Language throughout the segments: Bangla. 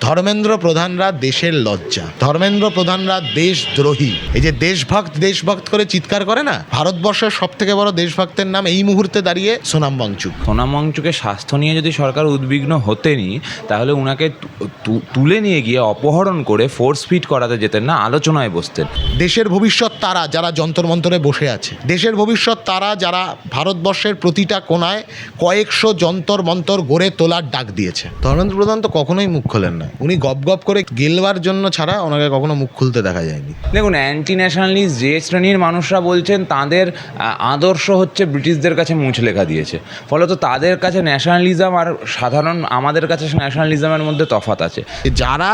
ধর্মেন্দ্র প্রধানরা দেশের লজ্জা, ধর্মেন্দ্র প্রধানরা দেশদ্রোহী। এই যে দেশভক্ত দেশভক্ত করে চিৎকার করে না, ভারতবর্ষের সব থেকে বড় দেশভক্তের নাম এই মুহূর্তে দাঁড়িয়ে সোনাম ওয়াংচুক। সোনাম ওয়াংচুকের স্বাস্থ্য নিয়ে যদি সরকার উদ্বিগ্ন হতেনি, তাহলে উনাকে তুলে নিয়ে গিয়ে অপহরণ করে ফোর্স ফিট করাতে যেতেন না, আলোচনায় বসতেন। দেশের ভবিষ্যৎ তারা যারা যন্তর মন্তরে বসে আছে, দেশের ভবিষ্যৎ তারা যারা ভারতবর্ষের প্রতিটা কোনায় কয়েকশো যন্তর মন্তর গড়ে তোলার ডাক দিয়েছে। ধর্মেন্দ্র প্রধান তো কখনোই মুখ খোলেন না, উনি গপ গপ করে গেলবার জন্য ছাড়া ওনাকে কখনো মুখ খুলতে দেখা যায়নি। দেখুন, অ্যান্টি ন্যাশনালিস্ট যে শ্রেণীর মানুষরা বলছেন তাদের আদর্শ হচ্ছে ব্রিটিশদের কাছে মুছ লেখা দিয়েছে, ফলত তাদের কাছে ন্যাশনালিজম আর সাধারণ আমাদের কাছে ন্যাশনালিজমের মধ্যে তফাৎ আছে। যারা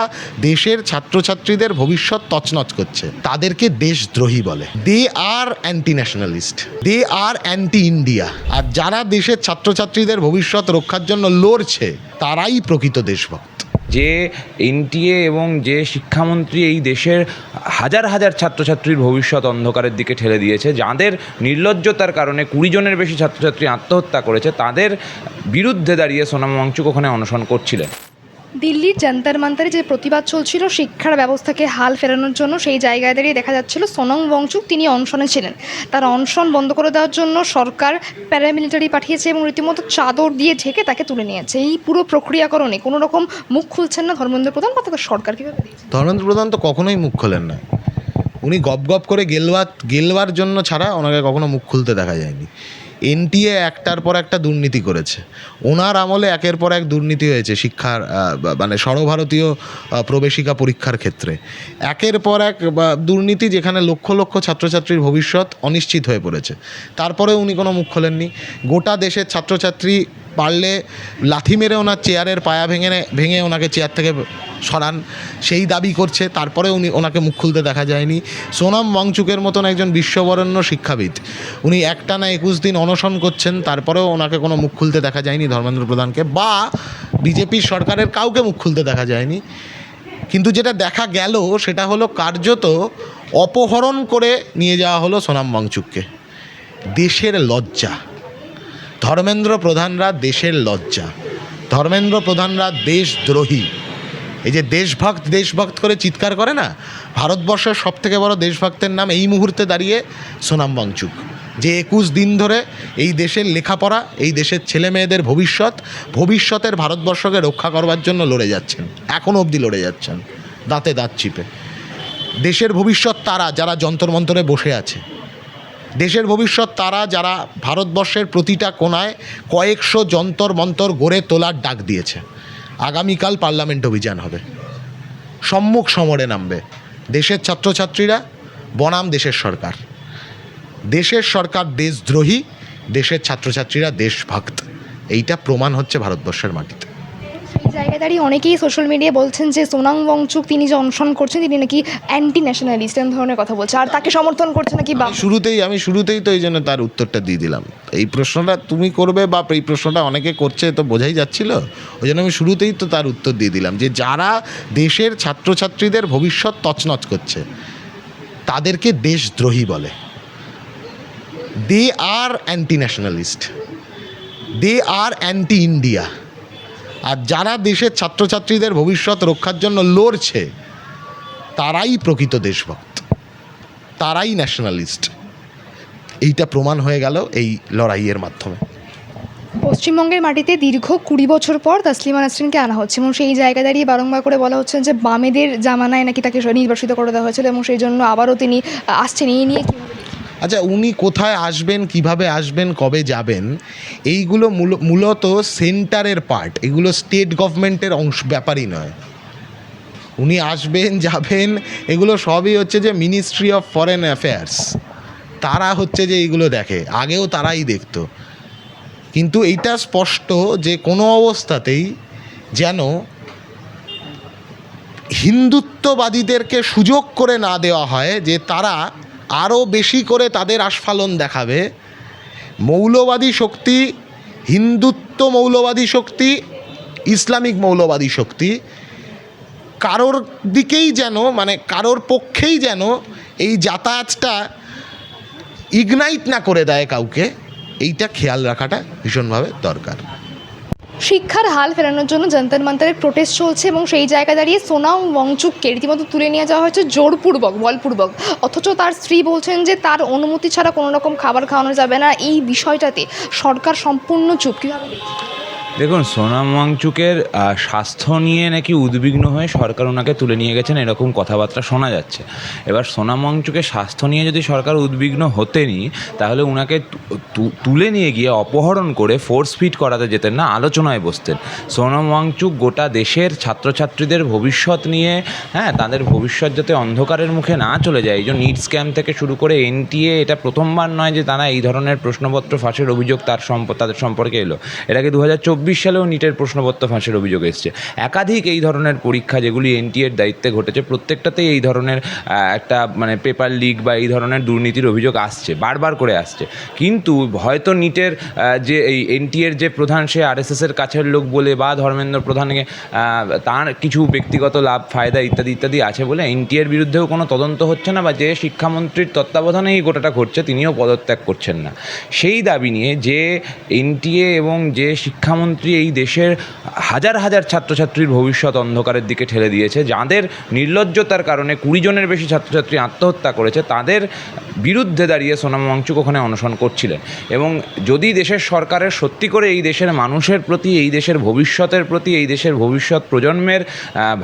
দেশের ছাত্রছাত্রীদের ভবিষ্যৎ তছনছ করছে তাদেরকে দেশদ্রোহী বলে। দে আর অ্যান্টি ন্যাশনালিস্ট, দে আর অ্যান্টি ইন্ডিয়া। আর যারা দেশের ছাত্রছাত্রীদের ভবিষ্যৎ রক্ষার জন্য লড়ছে তারাই প্রকৃত দেশভক্ত। যে এনটিএ এবং যে শিক্ষামন্ত্রী এই দেশের হাজার হাজার ছাত্রছাত্রীর ভবিষ্যৎ অন্ধকারের দিকে ঠেলে দিয়েছে, যাদের নির্লজ্জতার কারণে 20 জনের বেশি ছাত্রছাত্রী আত্মহত্যা করেছে, তাদের বিরুদ্ধে দাঁড়িয়ে সোনাম ওয়াংচুক ওখানে অনশন করছিলেন। দিল্লির জান্তার মান্তারে যে প্রতিবাদ চলছিল শিক্ষার ব্যবস্থাকে হাল ফেরানোর জন্য, সেই জায়গায় দাঁড়িয়ে দেখা যাচ্ছিল সোনাম ওয়াংচুক তিনি অনশনে ছিলেন। তার অনশন বন্ধ করে দেওয়ার জন্য সরকার প্যারামিলিটারি পাঠিয়েছে এবং রীতিমতো চাদর দিয়ে ঢেকে তাকে তুলে নিয়েছে। এই পুরো প্রক্রিয়াকরণে কোনো রকম মুখ খুলছেন না ধর্মেন্দ্র প্রধান বা তাদের সরকার। কীভাবে দেখছেন? ধর্মেন্দ্র প্রধান তো কখনোই মুখ খোলেন না, উনি গপ গপ করে গেলবার জন্য ছাড়া ওনাকে কখনো মুখ খুলতে দেখা যায়নি। এনটিএ একটার পর একটা দুর্নীতি করেছে, ওনার আমলে একের পর এক দুর্নীতি হয়েছে শিক্ষার মানে সর্বভারতীয় প্রবেশিকা পরীক্ষার ক্ষেত্রে। একের পর এক দুর্নীতি, যেখানে লক্ষ লক্ষ ছাত্রছাত্রীর ভবিষ্যৎ অনিশ্চিত হয়ে পড়েছে। তারপরে উনি কোনো মুখ খোলেননি। গোটা দেশের ছাত্রছাত্রী পারলে লাথি মেরে ওনার চেয়ারের পায়া ভেঙে ওনাকে চেয়ার থেকে সরান, সেই দাবি করছে। তারপরে ওনাকে মুখ খুলতে দেখা যায়নি। সোনাম ওয়াংচুকের মতন একজন বিশ্ববরেণ্য শিক্ষাবিদ, উনি একটানা 21 দিন অনশন করছেন, তারপরেও ওনাকে কোনো মুখ খুলতে দেখা যায়নি ধর্মেন্দ্র প্রধানকে, বা বিজেপির সরকারের কাউকে মুখ খুলতে দেখা যায়নি। কিন্তু যেটা দেখা গেল সেটা হলো কার্যত অপহরণ করে নিয়ে যাওয়া হলো সোনাম ওয়াংচুককে। দেশের লজ্জা, ধর্মেন্দ্র প্রধানরা দেশের লজ্জা, ধর্মেন্দ্র প্রধানরা দেশদ্রোহী। এই যে দেশভক্ত করে চিৎকার করে না, ভারতবর্ষের সব থেকে বড় দেশভক্তের নাম এই মুহূর্তে দাঁড়িয়ে সোনাম ওয়াংচুক, যে 21 দিন ধরে এই দেশের লেখাপড়া, এই দেশের ছেলে মেয়েদের ভবিষ্যতের ভারতবর্ষকে রক্ষা করবার জন্য লড়ে যাচ্ছেন, এখনও অবধি লড়ে যাচ্ছেন দাঁতে দাঁত চিপে। দেশের ভবিষ্যৎ তারা যারা যন্তর মন্তরে বসে আছে, দেশের ভবিষ্যৎ তারা যারা ভারতবর্ষের প্রতিটা কোনায় কয়েকশো যন্তর মন্তর গড়ে তোলার ডাক দিয়েছে। আগামীকাল পার্লামেন্ট অভিযান হবে, সম্মুখ সমরে নামবে দেশের ছাত্রছাত্রীরা বনাম দেশের সরকার। দেশের সরকার দেশদ্রোহী, দেশের ছাত্রছাত্রীরা দেশভক্ত, এইটা প্রমাণ হচ্ছে ভারতবর্ষের মাটিতে। এই জায়গায় দাঁড়িয়ে অনেকেই সোশ্যাল মিডিয়ায় বলছেন যে সোনাম ওয়াংচুক তিনি যে অনশন করছেন তিনি নাকি অ্যান্টি ন্যাশনালিস্ট, এমন ধরনের কথা বলছে, আর তাকে সমর্থন করছে নাকি। আমি শুরুতেই তো এই জন্য তার উত্তরটা দিয়ে দিলাম। এই প্রশ্নটা তুমি করবে বা এই প্রশ্নটা অনেকে করছে তো বোঝাই যাচ্ছিল, ওই জন্য আমি শুরুতেই তো তার উত্তর দিয়ে দিলাম যে যারা দেশের ছাত্রছাত্রীদের ভবিষ্যৎ তছনছ করছে তাদেরকে দেশদ্রোহী বলে। দে আর অ্যান্টি ন্যাশনালিস্ট, দে আর অ্যান্টি ইন্ডিয়া। আর যারা দেশের ছাত্রছাত্রীদের ভবিষ্যৎ রক্ষার জন্য লড়ছে তারাই প্রকৃত দেশভক্ত, তারাই ন্যাশনালিস্ট। এইটা প্রমাণ হয়ে গেল এই লড়াইয়ের মাধ্যমে। পশ্চিমবঙ্গের মাটিতে দীর্ঘ 20 বছর পর তাসলিমা নাসরিনকে আনা হচ্ছে এবং সেই জায়গা দাঁড়িয়ে বারংবার করে বলা হচ্ছে যে বামেদের জামানায় নাকি তাকে নির্বাসিত করে দেওয়া হয়েছিল এবং সেই জন্য আবারও তিনি আসছেন। এই নিয়ে কীভাবে? আচ্ছা, উনি কোথায় আসবেন, কিভাবে আসবেন, কবে যাবেন, এইগুলো মূলত সেন্টারের পার্ট, এগুলো স্টেট গভর্নমেন্টের ব্যাপারই নয়। উনি আসবেন যাবেন এগুলো সবই হচ্ছে যে মিনিস্ট্রি অফ ফরেন অ্যাফেয়ার্স, তারা হচ্ছে যে এইগুলো দেখে, আগেও তারাই দেখতো। কিন্তু এইটা স্পষ্ট যে কোনো অবস্থাতেই যেন হিন্দুত্ববাদীদেরকে সুযোগ করে না দেওয়া হয় যে তারা আরও বেশি করে তাদের আস্ফালন দেখাবে। মৌলবাদী শক্তি, হিন্দুত্ব মৌলবাদী শক্তি, ইসলামিক মৌলবাদী শক্তি কারোর দিকেই যেন, মানে কারোর পক্ষেই যেন এই যাতায়াতটা ইগনাইট না করে দেয় কাউকে, এইটা খেয়াল রাখাটা ভীষণভাবে দরকার। শিক্ষার হাল ফেরানোর জন্য যন্তর মন্তরের প্রোটেস্ট চলছে এবং সেই জায়গায় দাঁড়িয়ে সোনাম ওয়াংচুককে রীতিমতো তুলে নিয়ে যাওয়া হয়েছে জোরপূর্বক বলপূর্বক। অথচ তার স্ত্রী বলছেন যে তার অনুমতি ছাড়া কোনো রকম খাবার খাওয়ানো যাবে না। এই বিষয়টাতে সরকার সম্পূর্ণ চুপ। কীভাবে দেখছেন? দেখুন, সোনাম ওয়াংচুকের স্বাস্থ্য নিয়ে নাকি উদ্বিগ্ন হয়ে সরকার ওনাকে তুলে নিয়ে গেছেন, এরকম কথাবার্তা শোনা যাচ্ছে। এবার সোনাম ওয়াংচুকের স্বাস্থ্য নিয়ে যদি সরকার উদ্বিগ্ন হতেনই, তাহলে ওনাকে তুলে নিয়ে গিয়ে অপহরণ করে ফোর্স ফিড করাতে যেতেন না, আলোচনায় বসতেন। সোনাম ওয়াংচুক গোটা দেশের ছাত্রছাত্রীদের ভবিষ্যৎ নিয়ে, তাদের ভবিষ্যৎ যাতে অন্ধকারের মুখে না চলে যায়, এই যে নিট স্ক্যাম থেকে শুরু করে এনটিএ, এটা প্রথমবার নয় যে তারা এই ধরনের প্রশ্নপত্র ফাঁসের অভিযোগ তাদের সম্পর্কে এলো। এর আগে 2024 সালেও নিটের প্রশ্নপত্র ফাঁসের অভিযোগ এসছে। একাধিক এই ধরনের পরীক্ষা যেগুলি এনটিএর দায়িত্বে ঘটেছে, প্রত্যেকটাতেই এই ধরনের একটা পেপার লিক বা এই ধরনের দুর্নীতির অভিযোগ আসছে, বারবার করে আসছে। কিন্তু হয়তো নিটের যে এই এনটিএর যে প্রধান, সে আরএসএসের কাছের লোক বলে বা ধর্মেন্দ্র প্রধানকে তার কিছু ব্যক্তিগত লাভ ফায়দা ইত্যাদি ইত্যাদি আছে বলে এনটিএর বিরুদ্ধেও কোনো তদন্ত হচ্ছে না, বা যে শিক্ষামন্ত্রীর তত্ত্বাবধানে এই গোটাটা ঘটছে তিনিও পদত্যাগ করছেন না। সেই দাবি নিয়ে যে এনটিএ এবং যে শিক্ষামন্ত্রী এই দেশের হাজার হাজার ছাত্রছাত্রীর ভবিষ্যৎ অন্ধকারের দিকে ঠেলে দিয়েছে, যাদের নির্লজ্জতার কারণে 20 জনের বেশি ছাত্রছাত্রী আত্মহত্যা করেছে, তাদের বিরুদ্ধে দাঁড়িয়ে সোনাম ওয়াংচুক ওখানে অনশন করছিলেন। এবং যদি দেশের সরকারের সত্যি করে এই দেশের মানুষের প্রতি, এই দেশের ভবিষ্যতের প্রতি, এই দেশের ভবিষ্যৎ প্রজন্মের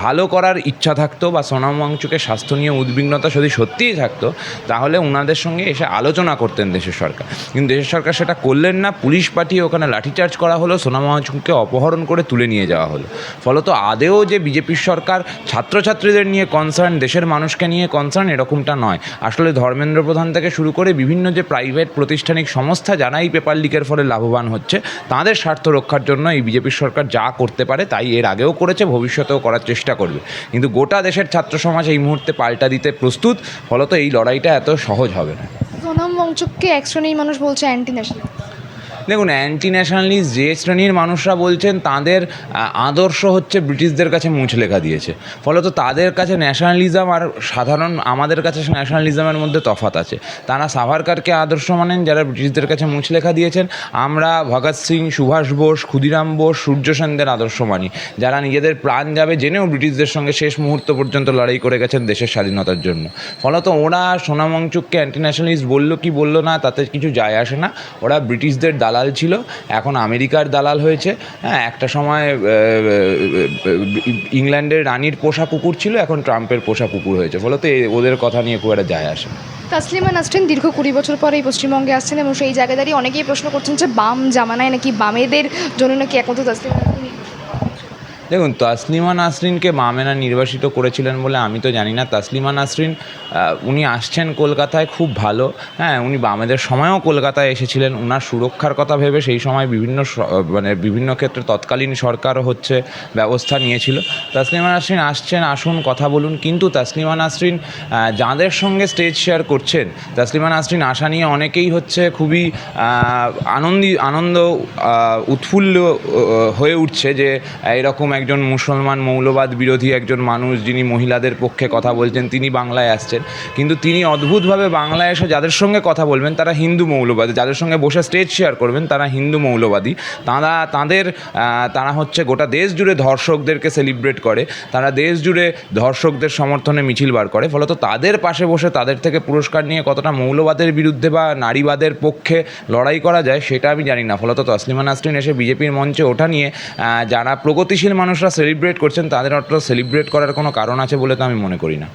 ভালো করার ইচ্ছা থাকতো, বা সোনাম ওয়াংচুকের স্বাস্থ্য নিয়ে উদ্বিগ্নতা যদি সত্যিই থাকতো, তাহলে ওনাদের সঙ্গে এসে আলোচনা করতেন দেশের সরকার। কিন্তু দেশের সরকার সেটা করলেন না। পুলিশ পাঠিয়ে ওখানে লাঠিচার্জ করা হলো, সোনাম ওয়াংচুককে অপহরণ করে তুলে নিয়ে যাওয়া হলো। ফলত আদেও যে বিজেপির সরকার ছাত্রছাত্রীদের নিয়ে কনসার্ন, দেশের মানুষকে নিয়ে কনসার্ন, এরকমটা নয়। আসলে ধর্মেন্দ্র প্রধান থেকে শুরু করে বিভিন্ন যে প্রাইভেট প্রতিষ্ঠানিক সংস্থা যারা এই পেপার লিকের ফলে লাভবান হচ্ছে, তাদের স্বার্থ রক্ষার জন্য এই বিজেপির সরকার যা করতে পারে তাই এর আগেও করেছে, ভবিষ্যতেও করার চেষ্টা করবে। কিন্তু গোটা দেশের ছাত্র সমাজ এই মুহূর্তে পাল্টা দিতে প্রস্তুত। ফলত এই লড়াইটা এত সহজ হবে না। সোনাম ওয়াংচুককে এক শ্রেণীর মানুষ বলছে অ্যান্টি ন্যাশনাল। দেখুন, অ্যান্টি ন্যাশনালিস্ট যে শ্রেণীর মানুষরা বলছেন, তাদের আদর্শ হচ্ছে ব্রিটিশদের কাছে মুছ লেখা দিয়েছে। ফলত তাদের কাছে ন্যাশনালিজম আর সাধারণ আমাদের কাছে ন্যাশনালিজমের মধ্যে তফাৎ আছে। তারা সাভারকারকে আদর্শ মানেন, যারা ব্রিটিশদের কাছে মুছ লেখা দিয়েছেন। আমরা ভগৎ সিং, সুভাষ বোস, ক্ষুদিরাম বোস, সূর্য সেনদের আদর্শ মানি, যারা নিজেদের প্রাণ যাবে জেনেও ব্রিটিশদের সঙ্গে শেষ মুহূর্ত পর্যন্ত লড়াই করে গেছেন দেশের স্বাধীনতার জন্য। ফলত ওরা সোনাম ওয়াংচুককে অ্যান্টি ন্যাশনালিস্ট বললো কি বললো না, তাতে কিছু যায় আসে না। ওরা ব্রিটিশদের দালাল ছিল, এখন আমেরিকার দালাল হয়েছে। একটা সময় ইংল্যান্ডের রানীর পোষা কুকুর ছিল, এখন ট্রাম্পের পোষা কুকুর হয়েছে। ফলত ওদের কথা নিয়ে খুব একটা যায় আসে। তাসলিমা নাসরিন দীর্ঘ 20 বছর পরে এই পশ্চিমবঙ্গে আসছেন এবং সেই জায়গায় দাঁড়িয়ে অনেকেই প্রশ্ন করছেন যে বাম জামানায় নাকি বামেদের জন্য নাকি একমাত্র তাসলিমা নাসরিন। দেখুন, তাসলিমা নাসরিনকে বামেরা নির্বাসিত করেছিলেন বলে আমি তো জানি না। তাসলিমা নাসরিন উনি আসছেন কলকাতায়, খুব ভালো। উনি বামেদের সময়ও কলকাতায় এসেছিলেন। ওনার সুরক্ষার কথা ভেবে সেই সময় বিভিন্ন ক্ষেত্রে তৎকালীন সরকার ব্যবস্থা নিয়েছিল। তাসলিমা নাসরিন আসছেন, আসুন কথা বলুন। কিন্তু তাসলিমা নাসরিন যাদের সঙ্গে স্টেজ শেয়ার করছেন, তাসলিমা নাসরিন আসা নিয়ে অনেকেই খুবই আনন্দ উৎফুল্ল হয়ে উঠছে যে এরকম একজন মুসলমান মৌলবাদ বিরোধী একজন মানুষ, যিনি মহিলাদের পক্ষে কথা বলছেন, তিনি বাংলায় আসছেন। কিন্তু তিনি অদ্ভুতভাবে বাংলায় এসে যাদের সঙ্গে কথা বলবেন তারা হিন্দু মৌলবাদী, যাদের সঙ্গে বসে স্টেজ শেয়ার করবেন তারা হিন্দু মৌলবাদী। তারা গোটা দেশ জুড়ে ধর্ষকদেরকে সেলিব্রেট করে, তারা দেশ জুড়ে ধর্ষকদের সমর্থনে মিছিল বার করে। ফলত তাদের পাশে বসে তাদের থেকে পুরস্কার নিয়ে কতটা মৌলবাদের বিরুদ্ধে বা নারীবাদের পক্ষে লড়াই করা যায় সেটা আমি জানি না। ফলত তাসলিমা নাসরিন এসে বিজেপির মঞ্চে ওঠা নিয়ে যারা প্রগতিশীল মানুষরা সেলিব্রেট করছেন, তাদের অত সেলিব্রেট করার কোনো কারণ আছে বলে তো আমি মনে করি না।